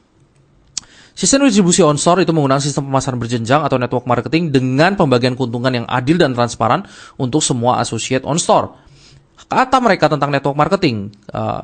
S1: Sistem distribusi OnStore itu menggunakan sistem pemasaran berjenjang atau network marketing dengan pembagian keuntungan yang adil dan transparan untuk semua associate OnStore. Kata mereka tentang network marketing,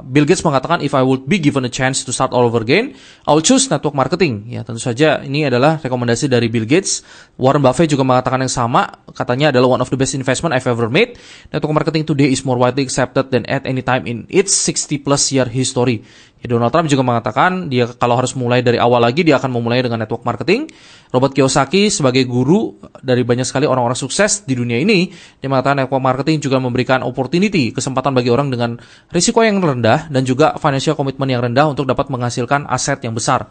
S1: Bill Gates mengatakan, if I would be given a chance to start all over again, I will choose network marketing. Ya, tentu saja ini adalah rekomendasi dari Bill Gates. Warren Buffett juga mengatakan yang sama, katanya adalah one of the best investment I've ever made. Network marketing today is more widely accepted than at any time in its 60 plus year history. Donald Trump juga mengatakan dia kalau harus mulai dari awal lagi, dia akan memulai dengan network marketing. Robert Kiyosaki sebagai guru dari banyak sekali orang-orang sukses di dunia ini, dia mengatakan network marketing juga memberikan opportunity, kesempatan bagi orang dengan risiko yang rendah dan juga financial commitment yang rendah untuk dapat menghasilkan aset yang besar.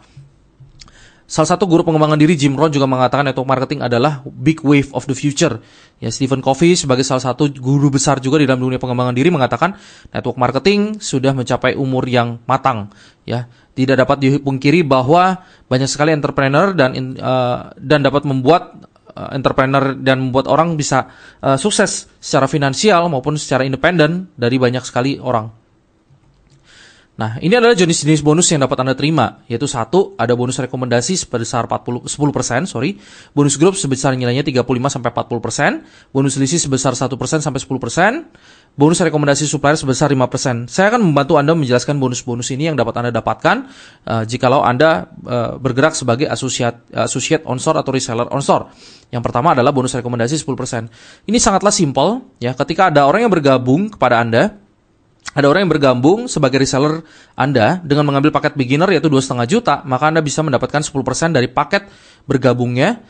S1: Salah satu guru pengembangan diri, Jim Rohn, juga mengatakan network marketing adalah big wave of the future. Ya, Stephen Covey sebagai salah satu guru besar juga di dalam dunia pengembangan diri mengatakan network marketing sudah mencapai umur yang matang. Ya, tidak dapat dipungkiri bahwa banyak sekali entrepreneur dan dapat membuat entrepreneur dan membuat orang bisa sukses secara finansial maupun secara independen dari banyak sekali orang. Nah, ini adalah jenis-jenis bonus yang dapat Anda terima, yaitu satu, ada bonus rekomendasi sebesar 10%, bonus grup sebesar nilainya 35-40%, bonus selisih sebesar 1% sampai 10%, bonus rekomendasi supplier sebesar 5%. Saya akan membantu Anda menjelaskan bonus-bonus ini yang dapat Anda dapatkan jikalau Anda bergerak sebagai associate on-store atau reseller on-store. Yang pertama adalah bonus rekomendasi 10%. Ini sangatlah simpel, ya. Ketika ada orang yang bergabung kepada Anda, ada orang yang bergabung sebagai reseller Anda dengan mengambil paket beginner yaitu 2,5 juta, maka Anda bisa mendapatkan 10% dari paket bergabungnya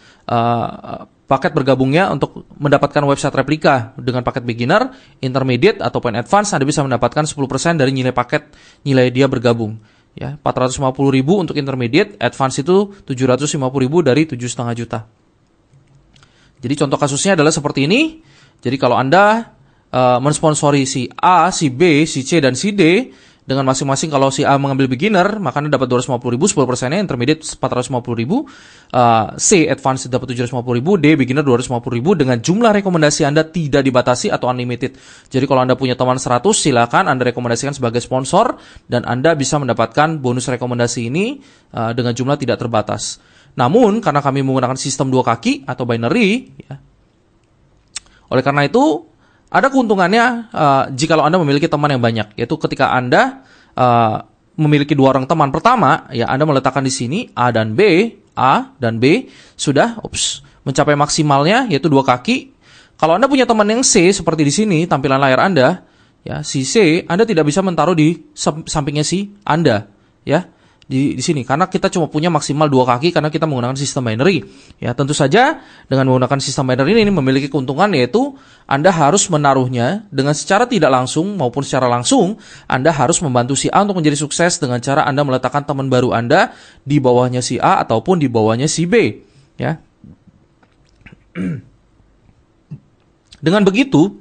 S1: untuk mendapatkan website replika. Dengan paket beginner, intermediate ataupun advance, Anda bisa mendapatkan 10% dari nilai dia bergabung. Ya, 450.000 untuk intermediate, advance itu 750.000 dari 7,5 juta. Jadi contoh kasusnya adalah seperti ini. Jadi kalau Anda mensponsori si A, si B, si C, dan si D dengan masing-masing. Kalau si A mengambil beginner, maka Anda dapat 250.000, 10%-nya, intermediate 450.000, C, advance dapat 750.000, D, beginner 250.000, dengan jumlah rekomendasi Anda tidak dibatasi atau unlimited. Jadi kalau Anda punya teman 100, silakan Anda rekomendasikan sebagai sponsor, dan Anda bisa mendapatkan bonus rekomendasi ini dengan jumlah tidak terbatas. Namun, karena kami menggunakan sistem 2 kaki atau binary, ya, oleh karena itu, ada keuntungannya jika Anda memiliki teman yang banyak, yaitu ketika Anda memiliki 2 orang teman. Pertama, ya Anda meletakkan di sini A dan B sudah mencapai maksimalnya yaitu 2 kaki. Kalau Anda punya teman yang C seperti di sini tampilan layar Anda, ya si C Anda tidak bisa menaruh di sampingnya si Anda, ya. Di sini karena kita cuma punya maksimal 2 kaki karena kita menggunakan sistem binary. Ya, tentu saja dengan menggunakan sistem binary ini memiliki keuntungan yaitu Anda harus menaruhnya dengan secara tidak langsung maupun secara langsung. Anda harus membantu si A untuk menjadi sukses dengan cara Anda meletakkan teman baru Anda di bawahnya si A ataupun di bawahnya si B, ya. Dengan begitu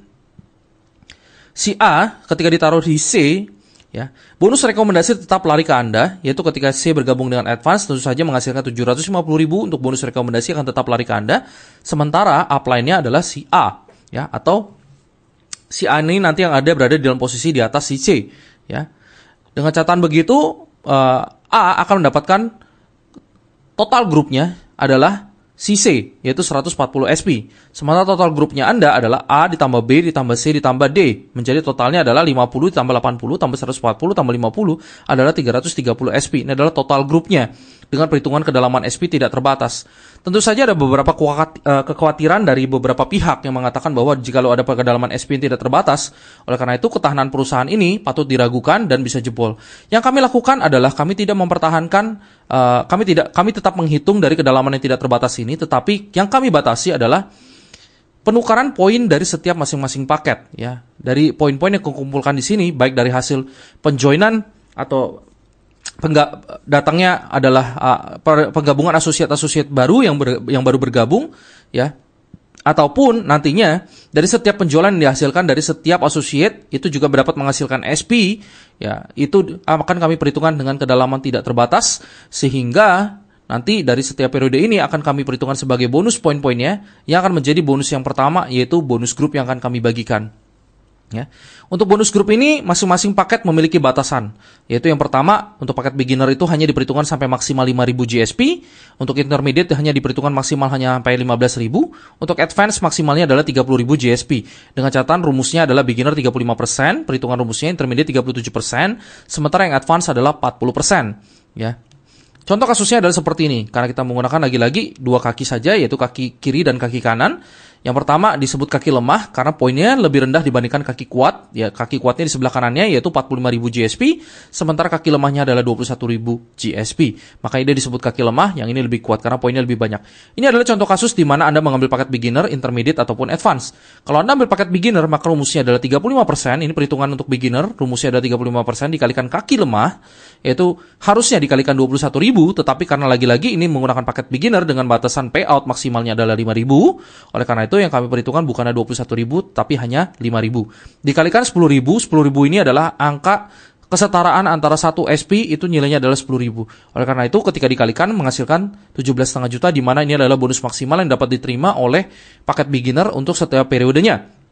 S1: si A ketika ditaruh di C, ya, bonus rekomendasi tetap lari ke Anda, yaitu ketika C bergabung dengan advance, tentu saja menghasilkan 750.000 untuk bonus rekomendasi akan tetap lari ke Anda. Sementara upline-nya adalah si A, ya, atau si A ini nanti yang berada di dalam posisi di atas si C, ya. Dengan catatan begitu, A akan mendapatkan total grupnya adalah si C, yaitu 140 SP. Sementara total grupnya Anda adalah A ditambah B ditambah C ditambah D. Menjadi totalnya adalah 50 ditambah 80 tambah 140 tambah 50 adalah 330 SP. Ini adalah total grupnya dengan perhitungan kedalaman SP tidak terbatas. Tentu saja ada beberapa kekhawatiran dari beberapa pihak yang mengatakan bahwa jika ada kedalaman SP yang tidak terbatas, oleh karena itu ketahanan perusahaan ini patut diragukan dan bisa jebol. Yang kami lakukan adalah kami tidak mempertahankan, kami tetap menghitung dari kedalaman yang tidak terbatas ini, tetapi yang kami batasi adalah penukaran poin dari setiap masing-masing paket, ya. Dari poin-poin yang kumpulkan di sini, baik dari hasil penjoinan atau datangnya adalah penggabungan asosiat-asosiat baru yang baru bergabung, ya, ataupun nantinya dari setiap penjualan yang dihasilkan dari setiap asosiat itu juga dapat menghasilkan SP, ya, itu akan kami perhitungkan dengan kedalaman tidak terbatas, sehingga nanti dari setiap periode ini akan kami perhitungkan sebagai bonus poin-poinnya yang akan menjadi bonus yang pertama, yaitu bonus grup yang akan kami bagikan. Ya. Untuk bonus grup ini masing-masing paket memiliki batasan, yaitu yang pertama untuk paket beginner itu hanya diperhitungkan sampai maksimal 5.000 GSP, untuk intermediate hanya diperhitungkan maksimal hanya sampai 15.000, untuk advance maksimalnya adalah 30.000 GSP. Dengan catatan rumusnya adalah beginner 35%, perhitungan rumusnya intermediate 37%, sementara yang advance adalah 40%, ya. Contoh kasusnya adalah seperti ini, karena kita menggunakan lagi-lagi 2 kaki saja, yaitu kaki kiri dan kaki kanan. Yang pertama disebut kaki lemah karena poinnya lebih rendah dibandingkan kaki kuat. Ya, kaki kuatnya di sebelah kanannya yaitu 45.000 GSP, sementara kaki lemahnya adalah 21.000 GSP. Makanya dia disebut kaki lemah, yang ini lebih kuat karena poinnya lebih banyak. Ini adalah contoh kasus di mana Anda mengambil paket beginner, intermediate ataupun advance. Kalau Anda ambil paket beginner, maka rumusnya adalah 35%. Ini perhitungan untuk beginner, rumusnya adalah 35% dikalikan kaki lemah, yaitu harusnya dikalikan 21.000, tetapi karena lagi-lagi ini menggunakan paket beginner dengan batasan payout maksimalnya adalah 5.000. Oleh karena itu yang kami perhitungkan bukannya 21.000 tapi hanya 5.000. Dikalikan 10.000, 10.000 ini adalah angka kesetaraan antara satu SP itu nilainya adalah 10.000. Oleh karena itu ketika dikalikan menghasilkan 17,5 juta, di mana ini adalah bonus maksimal yang dapat diterima oleh paket beginner untuk setiap periodenya.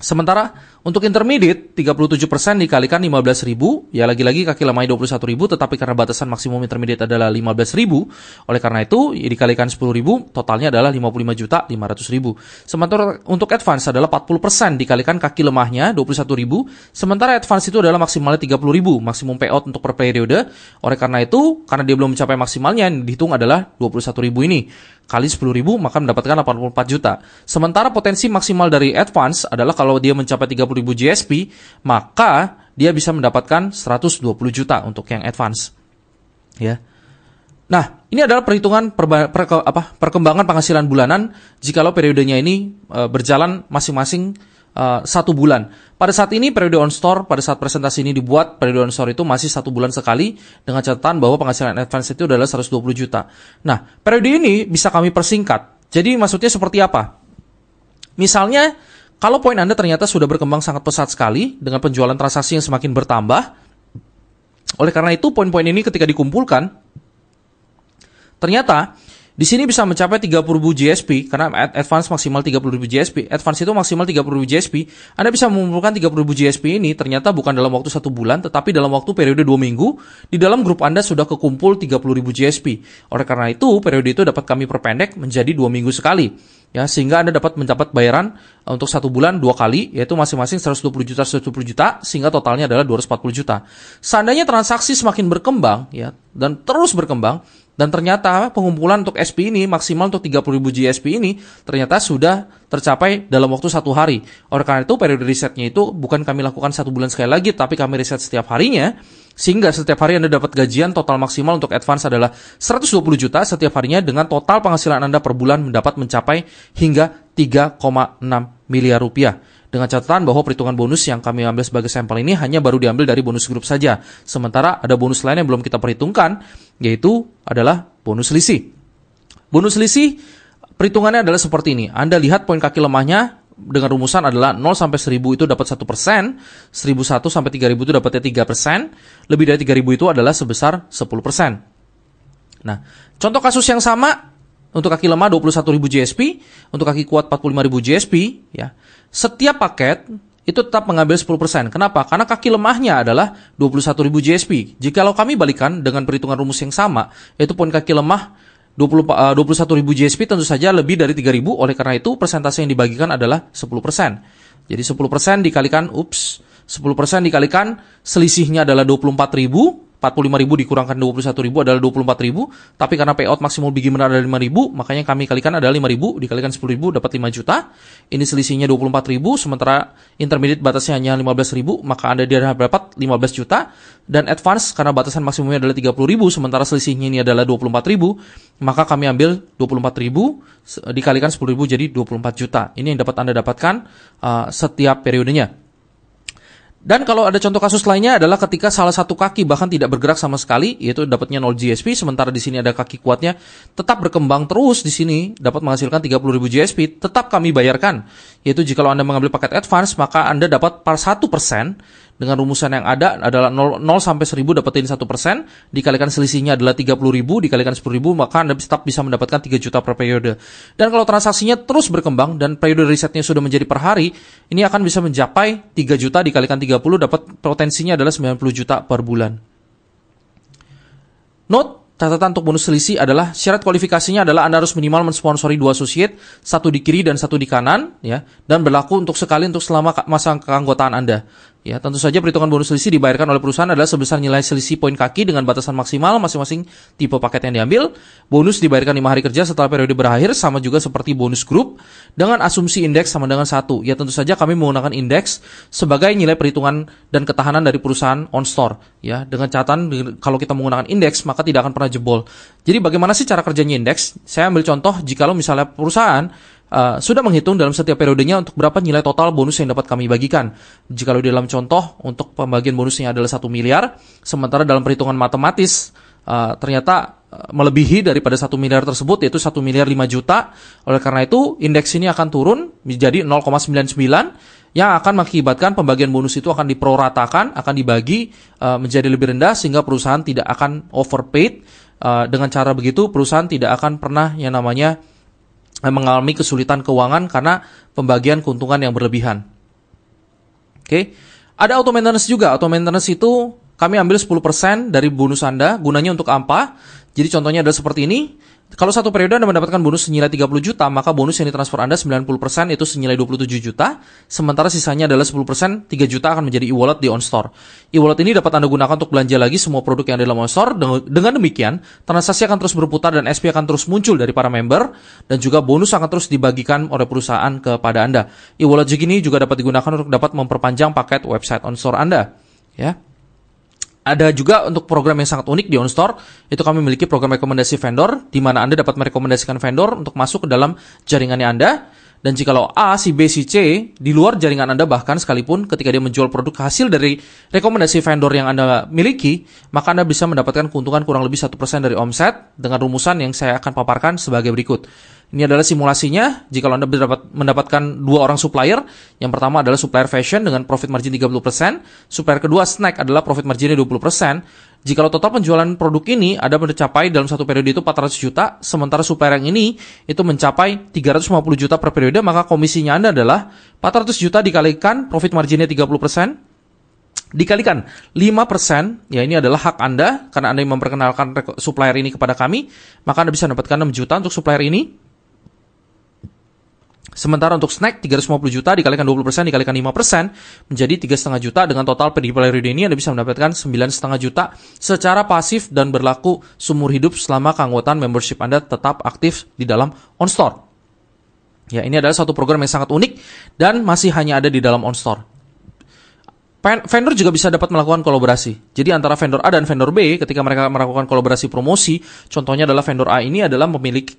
S1: Sementara untuk intermediate 37% dikalikan 15.000, ya lagi-lagi kaki lemahnya 21.000, tetapi karena batasan maksimum intermediate adalah 15.000, oleh karena itu ya dikalikan 10.000, totalnya adalah 55.500.000. Sementara untuk advance adalah 40% dikalikan kaki lemahnya 21.000, sementara advance itu adalah maksimalnya 30.000, maksimum payout untuk per periode. Oleh karena itu, karena dia belum mencapai maksimalnya, yang dihitung adalah 21.000 ini kali 10.000 maka mendapatkan 84 juta. Sementara potensi maksimal dari advance adalah kalau dia mencapai 30.000 GSP, maka dia bisa mendapatkan 120 juta untuk yang advance. Ya. Nah, ini adalah perhitungan perkembangan penghasilan bulanan jikalau periodenya ini berjalan masing-masing 1 bulan. Pada saat ini periode on store, pada saat presentasi ini dibuat, periode on store itu masih 1 bulan sekali dengan catatan bahwa penghasilan advance itu adalah 120 juta. Nah, periode ini bisa kami persingkat. Jadi maksudnya seperti apa? Misalnya, kalau poin Anda ternyata sudah berkembang sangat pesat sekali dengan penjualan transaksi yang semakin bertambah. Oleh karena itu, poin-poin ini ketika dikumpulkan, ternyata di sini bisa mencapai 30.000 GSP karena advance maksimal 30.000 GSP. Advance itu maksimal 30.000 GSP. Anda bisa mengumpulkan 30.000 GSP ini ternyata bukan dalam waktu 1 bulan, tetapi dalam waktu periode 2 minggu. Di dalam grup Anda sudah kekumpul 30.000 GSP. Oleh karena itu, periode itu dapat kami perpendek menjadi 2 minggu sekali. Ya, sehingga Anda dapat mendapat bayaran untuk 1 bulan 2 kali, yaitu masing-masing 120 juta, 120 juta, sehingga totalnya adalah 240 juta. Seandainya transaksi semakin berkembang, ya, dan terus berkembang, dan ternyata pengumpulan untuk SP ini maksimal untuk 30.000 GSP ini ternyata sudah tercapai dalam waktu 1 hari. Oleh karena itu periode risetnya itu bukan kami lakukan 1 bulan sekali lagi, tapi kami riset setiap harinya, sehingga setiap hari Anda dapat gajian total maksimal untuk advance adalah 120 juta setiap harinya, dengan total penghasilan Anda per bulan mendapat mencapai hingga 3,6 miliar rupiah. Dengan catatan bahwa perhitungan bonus yang kami ambil sebagai sampel ini hanya baru diambil dari bonus grup saja. Sementara ada bonus lain yang belum kita perhitungkan, yaitu adalah bonus selisih. Bonus selisih perhitungannya adalah seperti ini. Anda lihat poin kaki lemahnya dengan rumusan adalah 0 sampai 1000 itu dapat 1%, 1001 sampai 3000 itu dapatnya 3%, lebih dari 3000 itu adalah sebesar 10%. Nah, contoh kasus yang sama untuk kaki lemah 21.000 GSP, untuk kaki kuat 45.000 GSP, ya. Setiap paket itu tetap mengambil 10%. Kenapa? Karena kaki lemahnya adalah 21.000 GSP. Jikalau kami balikan dengan perhitungan rumus yang sama, yaitu poin kaki lemah 21.000 GSP tentu saja lebih dari 3.000, oleh karena itu persentase yang dibagikan adalah 10%. Jadi 10% dikalikan, 10% dikalikan selisihnya adalah 24.000, 45.000 dikurangkan 21.000 adalah 24.000, tapi karena payout maksimum beginner adalah 5.000, makanya kami kalikan adalah 5.000 dikalikan 10.000 dapat 5 juta. Ini selisihnya 24.000, sementara intermediate batasnya hanya 15.000, maka Anda dapat 15 juta. Dan advance karena batasan maksimumnya adalah 30.000, sementara selisihnya ini adalah 24.000, maka kami ambil 24.000 dikalikan 10.000 jadi 24 juta. Ini yang dapat Anda dapatkan setiap periodenya. Dan kalau ada contoh kasus lainnya adalah ketika salah satu kaki bahkan tidak bergerak sama sekali, yaitu dapatnya 0 GSP, sementara di sini ada kaki kuatnya tetap berkembang terus di sini dapat menghasilkan 30.000 GSP, tetap kami bayarkan. Yaitu jika Anda mengambil paket advance, maka Anda dapat 1% dengan rumusan yang ada adalah 0 sampai 1000 dapetin 1%, dikalikan selisihnya adalah 30.000, dikalikan 10.000, maka Anda tetap bisa mendapatkan 3 juta per periode. Dan kalau transaksinya terus berkembang dan periode risetnya sudah menjadi per hari, ini akan bisa mencapai 3 juta dikalikan 30, dapat potensinya adalah 90 juta per bulan. Note, catatan untuk bonus selisih adalah syarat kualifikasinya adalah Anda harus minimal mensponsori 2 associate, 1 di kiri dan 1 di kanan, ya, dan berlaku untuk sekali untuk selama masa keanggotaan Anda. Ya, tentu saja perhitungan bonus selisih dibayarkan oleh perusahaan adalah sebesar nilai selisih poin kaki dengan batasan maksimal masing-masing tipe paket yang diambil. Bonus dibayarkan 5 hari kerja setelah periode berakhir, sama juga seperti bonus grup dengan asumsi indeks sama dengan 1. Ya, tentu saja kami menggunakan indeks sebagai nilai perhitungan dan ketahanan dari perusahaan OnStore. Ya, dengan catatan kalau kita menggunakan indeks maka tidak akan pernah jebol. Jadi bagaimana sih cara kerjanya indeks? Saya ambil contoh jikalau misalnya perusahaan sudah menghitung dalam setiap periodenya untuk berapa nilai total bonus yang dapat kami bagikan. Jikalau di dalam contoh untuk pembagian bonusnya adalah 1 miliar, sementara dalam perhitungan matematis ternyata melebihi daripada 1 miliar tersebut, yaitu 1 miliar 5 juta. Oleh karena itu, indeks ini akan turun menjadi 0,99 yang akan mengakibatkan pembagian bonus itu akan diproratakan, akan dibagi menjadi lebih rendah sehingga perusahaan tidak akan overpaid. Dengan cara begitu, perusahaan tidak akan pernah yang namanya mengalami kesulitan keuangan karena pembagian keuntungan yang berlebihan. Oke. Ada auto maintenance juga. Auto maintenance itu kami ambil 10% dari bonus Anda. Gunanya untuk apa? Jadi contohnya adalah seperti ini. Kalau satu periode Anda mendapatkan bonus senilai 30 juta, maka bonus yang ditransfer Anda 90% itu senilai 27 juta, sementara sisanya adalah 10%, 3 juta akan menjadi e-wallet di OnStore. E-wallet ini dapat Anda gunakan untuk belanja lagi semua produk yang ada dalam OnStore. Dengan demikian, transaksi akan terus berputar dan SP akan terus muncul dari para member, dan juga bonus akan terus dibagikan oleh perusahaan kepada Anda. E-wallet ini juga dapat digunakan untuk dapat memperpanjang paket website OnStore Anda. Ya. Ada juga untuk program yang sangat unik di OnStore, itu kami memiliki program rekomendasi vendor, di mana Anda dapat merekomendasikan vendor untuk masuk ke dalam jaringannya Anda. Dan jikalau A, si B, si C di luar jaringan Anda, bahkan sekalipun ketika dia menjual produk hasil dari rekomendasi vendor yang Anda miliki, maka Anda bisa mendapatkan keuntungan kurang lebih 1% dari omset dengan rumusan yang saya akan paparkan sebagai berikut. Ini adalah simulasinya. Jika Anda mendapatkan 2 orang supplier, yang pertama adalah supplier fashion dengan profit margin 30%, supplier kedua snack adalah profit marginnya 20%. Jika total penjualan produk ini ada mencapai dalam satu periode itu 400 juta, sementara supplier yang ini itu mencapai 350 juta per periode, maka komisinya Anda adalah 400 juta dikalikan profit marginnya 30%, dikalikan 5%, ya ini adalah hak Anda, karena Anda yang memperkenalkan supplier ini kepada kami, maka Anda bisa mendapatkan 6 juta untuk supplier ini. Sementara untuk snack 350 juta dikalikan 20% dikalikan 5% menjadi 3,5 juta. Dengan total di periode ini Anda bisa mendapatkan 9,5 juta secara pasif dan berlaku seumur hidup selama keanggotaan membership Anda tetap aktif di dalam OnStore. Ya, ini adalah satu program yang sangat unik dan masih hanya ada di dalam OnStore. Vendor juga bisa dapat melakukan kolaborasi. Jadi antara vendor A dan vendor B ketika mereka melakukan kolaborasi promosi, contohnya adalah vendor A ini adalah pemilik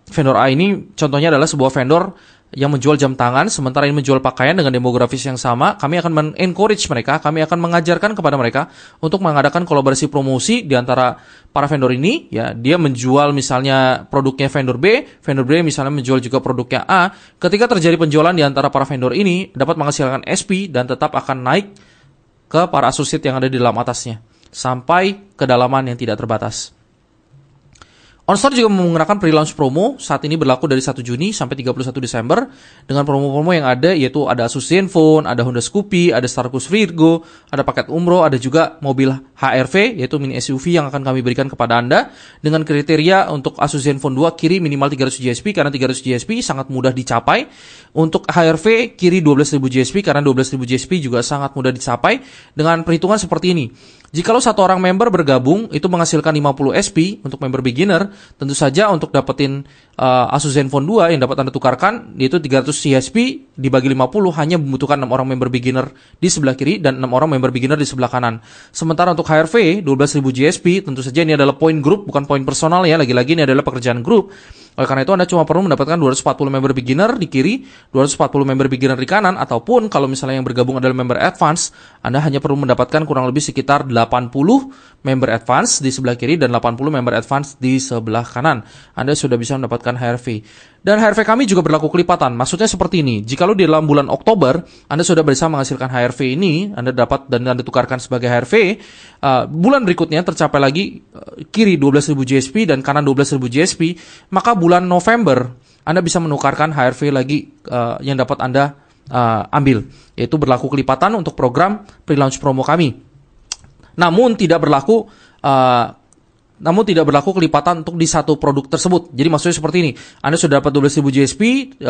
S1: vendor A ini contohnya adalah sebuah vendor yang menjual jam tangan, sementara ini menjual pakaian dengan demografis yang sama. Kami akan men-encourage mereka, kami akan mengajarkan kepada mereka untuk mengadakan kolaborasi promosi di antara para vendor ini. Ya, dia menjual misalnya produknya vendor B misalnya menjual juga produknya A. Ketika terjadi penjualan di antara para vendor ini, dapat menghasilkan SP dan tetap akan naik ke para associate yang ada di dalam atasnya, sampai kedalaman yang tidak terbatas. OnStore juga menggunakan pre-launch promo, saat ini berlaku dari 1 Juni sampai 31 Desember, dengan promo-promo yang ada, yaitu ada Asus Zenfone, ada Honda Scoopy, ada Starcruise Virgo, ada paket umroh, ada juga mobil HR-V, yaitu mini SUV yang akan kami berikan kepada Anda, dengan kriteria untuk Asus Zenfone 2 kiri minimal 300 GSP, karena 300 GSP sangat mudah dicapai. Untuk HR-V kiri 12.000 GSP, karena 12.000 GSP juga sangat mudah dicapai, dengan perhitungan seperti ini. Jikalau satu orang member bergabung, itu menghasilkan 50 SP untuk member beginner. Tentu saja untuk dapetin Asus Zenfone 2 yang dapat Anda tukarkan, yaitu 300 CSP dibagi 50 hanya membutuhkan 6 orang member beginner di sebelah kiri dan 6 orang member beginner di sebelah kanan. Sementara untuk HRV 12.000 GSP, tentu saja ini adalah poin grup, bukan poin personal ya, lagi-lagi ini adalah pekerjaan grup. Oleh karena itu Anda cuma perlu mendapatkan 240 member beginner di kiri, 240 member beginner di kanan, ataupun kalau misalnya yang bergabung adalah member advance, Anda hanya perlu mendapatkan kurang lebih sekitar 80 member advance di sebelah kiri dan 80 member advance di sebelah kanan. Anda sudah bisa mendapatkan HRV. Dan HRV kami juga berlaku kelipatan. Maksudnya seperti ini, jikalau di dalam bulan Oktober Anda sudah bisa menghasilkan HRV ini, Anda dapat dan Anda tukarkan sebagai HRV, bulan berikutnya tercapai lagi kiri 12.000 GSP dan kanan 12.000 GSP, maka bulan November Anda bisa menukarkan HRV lagi yang dapat Anda ambil, yaitu berlaku kelipatan untuk program pre-launch promo kami. Namun tidak berlaku namun tidak berlaku kelipatan untuk di satu produk tersebut. Jadi maksudnya seperti ini, Anda sudah dapat 12.000 GSP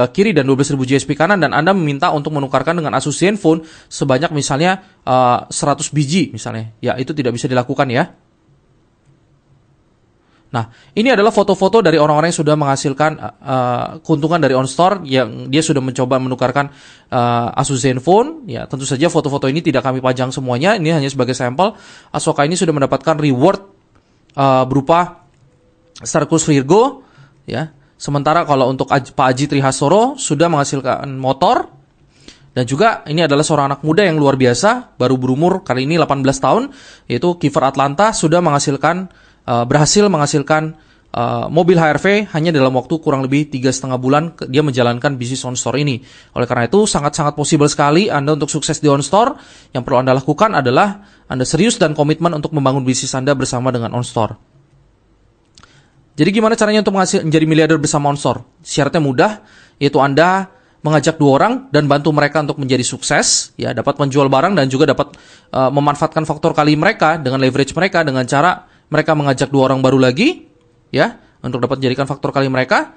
S1: kiri dan 12.000 GSP kanan, dan Anda meminta untuk menukarkan dengan Asus Zenfone sebanyak misalnya 100 biji misalnya. Ya, itu tidak bisa dilakukan ya. Nah, ini adalah foto-foto dari orang-orang yang sudah menghasilkan keuntungan dari OnStore, yang dia sudah mencoba menukarkan Asus Zenfone. Ya, tentu saja foto-foto ini tidak kami pajang semuanya, ini hanya sebagai sampel. Asoka ini sudah mendapatkan reward berupa Starcruise Virgo, ya. Sementara kalau untuk Pak Aji Trihasoro sudah menghasilkan motor, dan juga ini adalah seorang anak muda yang luar biasa, baru berumur kali ini 18 tahun, yaitu Kiefer Atlanta, sudah berhasil menghasilkan mobil HR-V hanya dalam waktu kurang lebih 3,5 bulan dia menjalankan bisnis OnStore ini. Oleh karena itu sangat-sangat possible sekali Anda untuk sukses di OnStore. Yang perlu Anda lakukan adalah Anda serius dan komitmen untuk membangun bisnis Anda bersama dengan OnStore. Jadi gimana caranya untuk menjadi miliarder bersama OnStore? Syaratnya mudah, yaitu Anda mengajak 2 orang dan bantu mereka untuk menjadi sukses, ya, dapat menjual barang dan juga dapat memanfaatkan faktor kali mereka dengan leverage mereka dengan cara mereka mengajak 2 orang baru lagi, ya, untuk dapat menjadikan faktor kali mereka.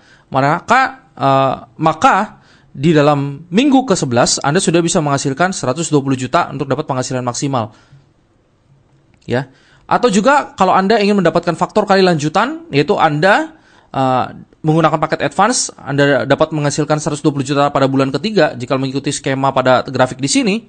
S1: Maka di dalam minggu ke-11 Anda sudah bisa menghasilkan 120 juta untuk dapat penghasilan maksimal. Ya. Atau juga kalau Anda ingin mendapatkan faktor kali lanjutan, yaitu Anda menggunakan paket advance, Anda dapat menghasilkan 120 juta pada bulan ketiga jika mengikuti skema pada grafik di sini,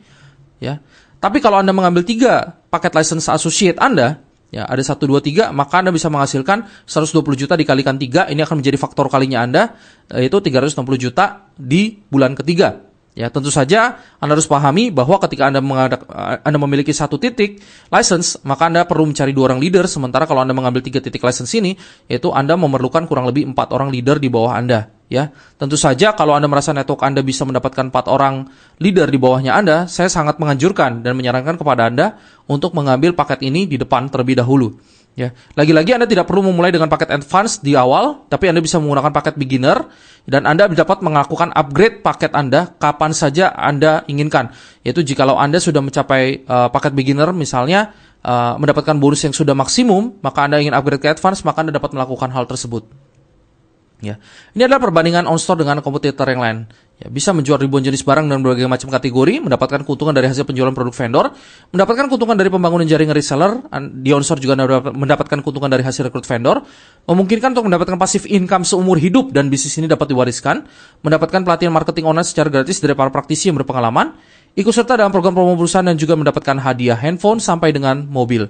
S1: ya. Tapi kalau Anda mengambil 3 paket license associate Anda, ya, ada 1, 2, 3, maka Anda bisa menghasilkan 120 juta dikalikan 3, ini akan menjadi faktor kalinya Anda, yaitu 360 juta di bulan ketiga. Ya, tentu saja Anda harus pahami bahwa ketika Anda memiliki 1 titik license, maka Anda perlu mencari 2 orang leader, sementara kalau Anda mengambil 3 titik license ini, yaitu Anda memerlukan kurang lebih 4 orang leader di bawah Anda. Ya, tentu saja kalau Anda merasa network Anda bisa mendapatkan 4 orang leader di bawahnya Anda, saya sangat menganjurkan dan menyarankan kepada Anda untuk mengambil paket ini di depan terlebih dahulu. Ya, lagi-lagi Anda tidak perlu memulai dengan paket advance di awal, tapi Anda bisa menggunakan paket beginner dan Anda dapat melakukan upgrade paket Anda kapan saja Anda inginkan. Yaitu jikalau Anda sudah mencapai paket beginner misalnya mendapatkan bonus yang sudah maksimum, maka Anda ingin upgrade ke advance, maka Anda dapat melakukan hal tersebut. Ya, ini adalah perbandingan OnStore dengan kompetitor yang lain. Ya, bisa menjual ribuan jenis barang dan berbagai macam kategori, mendapatkan keuntungan dari hasil penjualan produk vendor, mendapatkan keuntungan dari pembangunan jaringan reseller. Di OnStore juga mendapatkan keuntungan dari hasil rekrut vendor, memungkinkan untuk mendapatkan passive income seumur hidup dan bisnis ini dapat diwariskan, mendapatkan pelatihan marketing online secara gratis dari para praktisi yang berpengalaman, ikut serta dalam program promo perusahaan dan juga mendapatkan hadiah handphone sampai dengan mobil.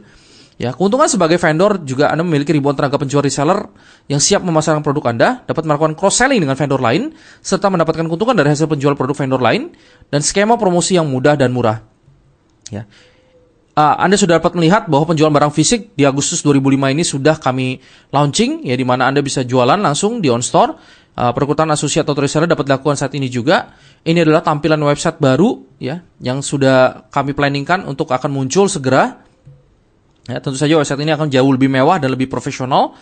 S1: Ya, keuntungan sebagai vendor juga Anda memiliki ribuan tenaga penjual reseller yang siap memasarkan produk Anda, dapat melakukan cross-selling dengan vendor lain, serta mendapatkan keuntungan dari hasil penjual produk vendor lain, dan skema promosi yang mudah dan murah. Ya. Anda sudah dapat melihat bahwa penjualan barang fisik di Agustus 2005 ini sudah kami launching, ya, di mana Anda bisa jualan langsung di OnStore. Perekrutan associate atau reseller dapat dilakukan saat ini juga. Ini adalah tampilan website baru, ya, yang sudah kami planningkan untuk akan muncul segera. Ya, tentu saja website ini akan jauh lebih mewah dan lebih profesional.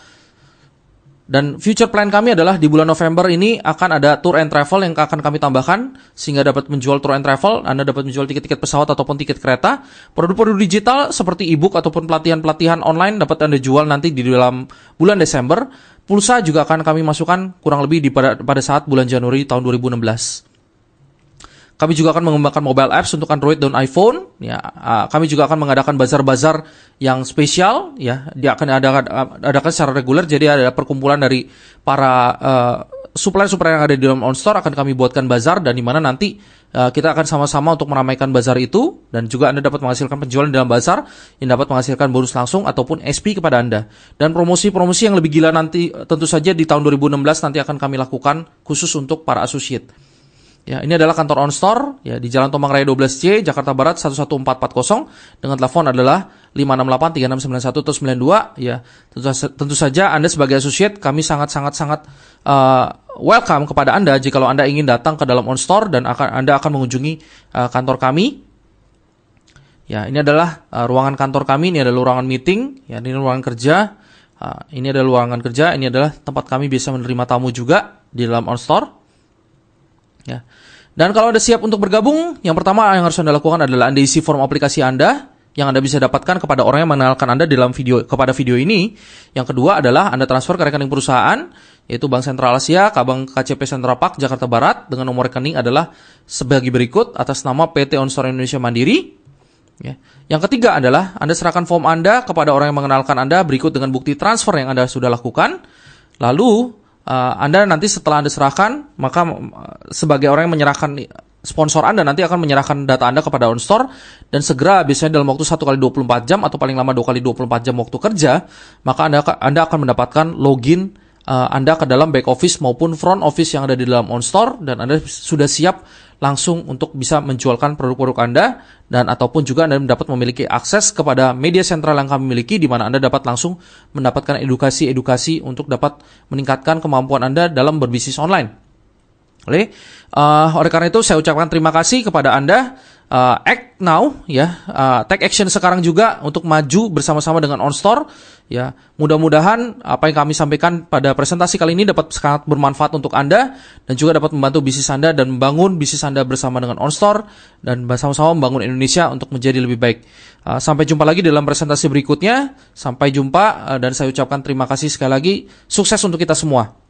S1: Dan future plan kami adalah di bulan November ini akan ada tour and travel yang akan kami tambahkan, sehingga dapat menjual tour and travel, Anda dapat menjual tiket-tiket pesawat ataupun tiket kereta. Produk-produk digital seperti e-book ataupun pelatihan-pelatihan online dapat Anda jual nanti di dalam bulan Desember. Pulsa juga akan kami masukkan kurang lebih pada saat bulan Januari tahun 2016. Kami juga akan mengembangkan mobile apps untuk Android dan iPhone. Ya, kami juga akan mengadakan bazar-bazar yang spesial. Ya, dia akan adakan secara reguler. Jadi ada perkumpulan dari para supplier-supplier yang ada di dalam OnStore, akan kami buatkan bazar, dan di mana nanti kita akan sama-sama untuk meramaikan bazar itu, dan juga Anda dapat menghasilkan penjualan di dalam bazar yang dapat menghasilkan bonus langsung ataupun SP kepada Anda. Dan promosi-promosi yang lebih gila nanti tentu saja di tahun 2016 nanti akan kami lakukan khusus untuk para associate. Ya, ini adalah kantor OnStore, ya, di Jalan Tomang Raya 12C, Jakarta Barat 11440, dengan telepon adalah 5683691-92. Ya, tentu saja Anda sebagai associate, kami sangat welcome kepada Anda jika Anda ingin datang ke dalam OnStore dan Anda akan mengunjungi kantor kami. Ya, ini adalah ruangan kantor kami, ini adalah ruangan meeting, ya, ini ruangan kerja. Ini adalah ruangan kerja, ini adalah tempat kami bisa menerima tamu juga di dalam OnStore. Ya. Dan kalau Anda siap untuk bergabung, yang pertama yang harus Anda lakukan adalah Anda isi form aplikasi Anda, yang Anda bisa dapatkan kepada orang yang mengenalkan Anda dalam kepada video ini. Yang kedua adalah Anda transfer ke rekening perusahaan, yaitu Bank Sentral Asia, Bank KCP Sentra Park, Jakarta Barat, dengan nomor rekening adalah sebagai berikut atas nama PT OnStore Indonesia Mandiri. Ya. Yang ketiga adalah Anda serahkan form Anda kepada orang yang mengenalkan Anda berikut dengan bukti transfer yang Anda sudah lakukan. Lalu Anda nanti setelah Anda serahkan, maka sebagai orang yang menyerahkan sponsor Anda nanti akan menyerahkan data Anda kepada OnStore, dan segera biasanya dalam waktu 1 kali 24 jam atau paling lama 2 kali 24 jam waktu kerja, maka Anda akan mendapatkan login Anda ke dalam back office maupun front office yang ada di dalam OnStore, dan Anda sudah siap langsung untuk bisa menjualkan produk-produk Anda, dan ataupun juga Anda dapat memiliki akses kepada media sentral yang kami miliki, di mana Anda dapat langsung mendapatkan edukasi-edukasi untuk dapat meningkatkan kemampuan Anda dalam berbisnis online. Oleh karena itu saya ucapkan terima kasih kepada Anda. Act now, ya, take action sekarang juga untuk maju bersama-sama dengan OnStore. Ya, mudah-mudahan apa yang kami sampaikan pada presentasi kali ini dapat sangat bermanfaat untuk Anda dan juga dapat membantu bisnis Anda dan membangun bisnis Anda bersama dengan OnStore dan bersama-sama membangun Indonesia untuk menjadi lebih baik. Sampai jumpa lagi dalam presentasi berikutnya. Sampai jumpa dan saya ucapkan terima kasih sekali lagi. Sukses untuk kita semua.